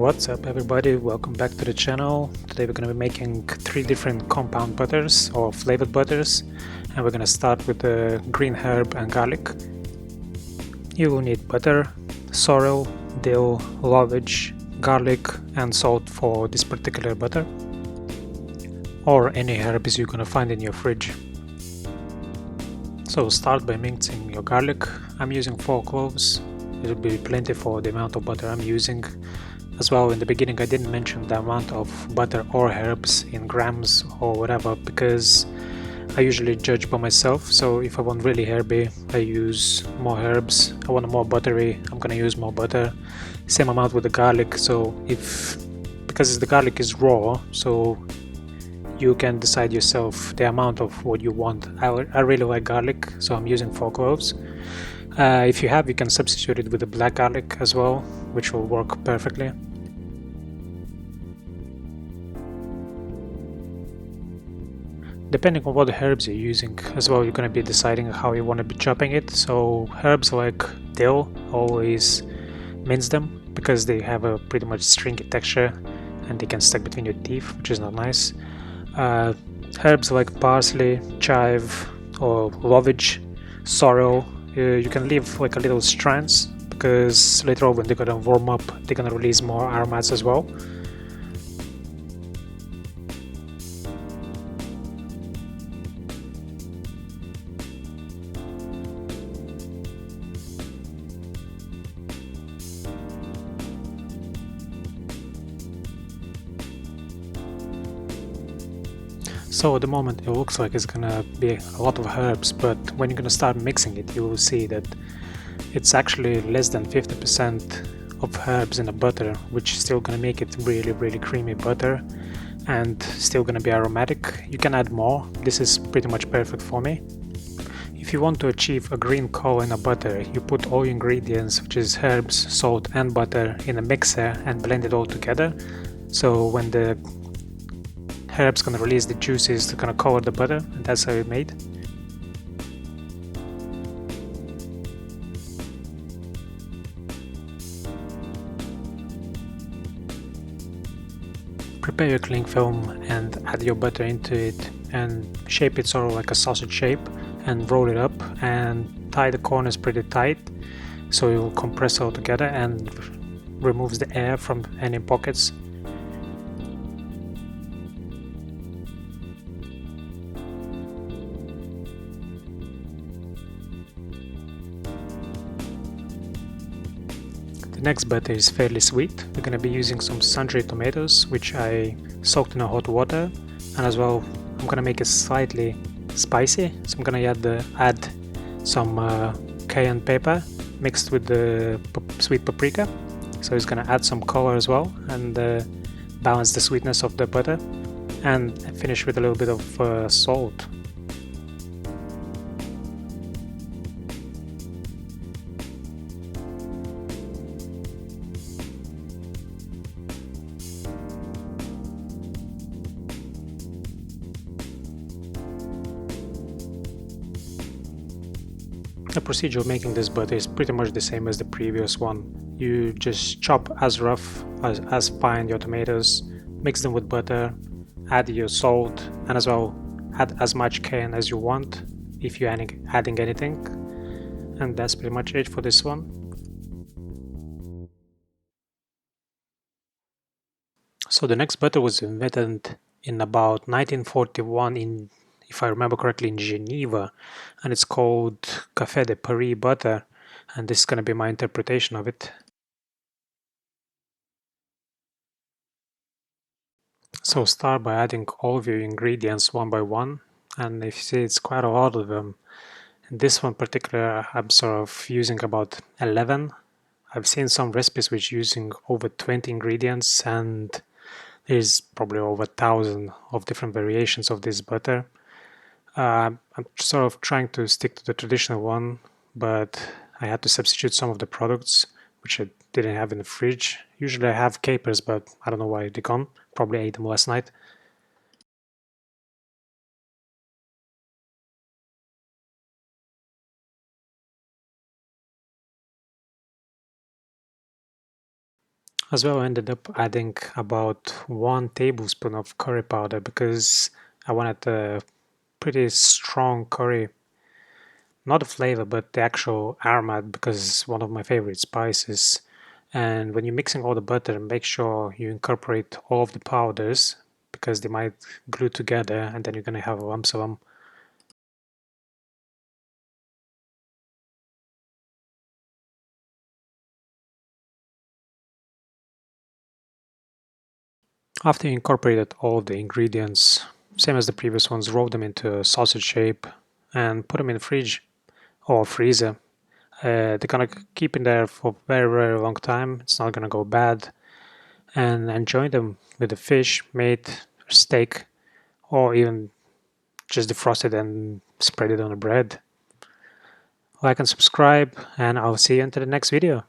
What's up everybody, welcome back to the channel. Today we're going to be making 3 different compound butters or flavored butters, and we're going to start with the green herb and garlic. You will need butter, sorrel, dill, lovage, garlic and salt for this particular butter, or any herbs you're going to find in your fridge. So start by mincing your garlic. I'm using 4 cloves. It will be plenty for the amount of butter I'm using. As well, in the beginning I didn't mention the amount of butter or herbs in grams or whatever, because I usually judge by myself. So if I want really herby, I use more herbs. I want more buttery, I'm gonna use more butter. Same amount with the garlic. So because the garlic is raw, so you can decide yourself the amount of what you want. I really like garlic, so I'm using 4 cloves. If you have, you can substitute it with the black garlic as well, which will work perfectly. Depending on what herbs you're using as well, you're going to be deciding how you want to be chopping it. So herbs like dill, always mince them because they have a pretty much stringy texture and they can stick between your teeth, which is not nice. Herbs like parsley, chive or lovage, sorrel, you can leave like a little strands because later on when they're gonna warm up, they're gonna release more aromats as well. So at the moment it looks like it's gonna be a lot of herbs, but when you're gonna start mixing it, you will see that it's actually less than 50% of herbs in the butter, which is still gonna make it really creamy butter and still gonna be aromatic. You can add more. This is pretty much perfect for me. If you want to achieve a green color in a butter, you put all ingredients, which is herbs, salt and butter, in a mixer and blend it all together. So when the herbs gonna release the juices, they're gonna color the butter, and that's how it's made. Prepare your cling film and add your butter into it and shape it sort of like a sausage shape and roll it up and tie the corners pretty tight so it will compress all together and removes the air from any pockets. The next butter is fairly sweet. We're going to be using some sundry tomatoes, which I soaked in hot water, and as well I'm going to make it slightly spicy, so I'm going to add some cayenne pepper mixed with the sweet paprika, so it's going to add some color as well and balance the sweetness of the butter, and finish with a little bit of salt. The procedure of making this butter is pretty much the same as the previous one. You just chop as rough, as fine your tomatoes, mix them with butter, add your salt, and as well add as much cayenne as you want if you're adding anything. And that's pretty much it for this one. So the next butter was invented in about 1941 if I remember correctly, in Geneva, and it's called Café de Paris butter, and this is going to be my interpretation of it. So start by adding all of your ingredients one by one, and if you see it's quite a lot of them. In this one particular, I'm sort of using about 11. I've seen some recipes which using over 20 ingredients, and there's probably over 1,000 of different variations of this butter. I'm sort of trying to stick to the traditional one, but I had to substitute some of the products which I didn't have in the fridge. Usually I have capers, but I don't know why they're gone. Probably ate them last night. As well, I ended up adding about 1 tablespoon of curry powder because I wanted a pretty strong curry. Not the flavor, but the actual aromat because it's one of my favorite spices. And when you're mixing all the butter, make sure you incorporate all of the powders because they might glue together and then you're going to have lumps of them. After you incorporated all of the ingredients, same as the previous ones, roll them into a sausage shape and put them in the fridge or freezer. They're gonna keep in there for a very, very long time. It's not gonna go bad. And enjoy them with the fish, meat, steak, or even just defrost it and spread it on the bread. Like and subscribe, and I'll see you into the next video.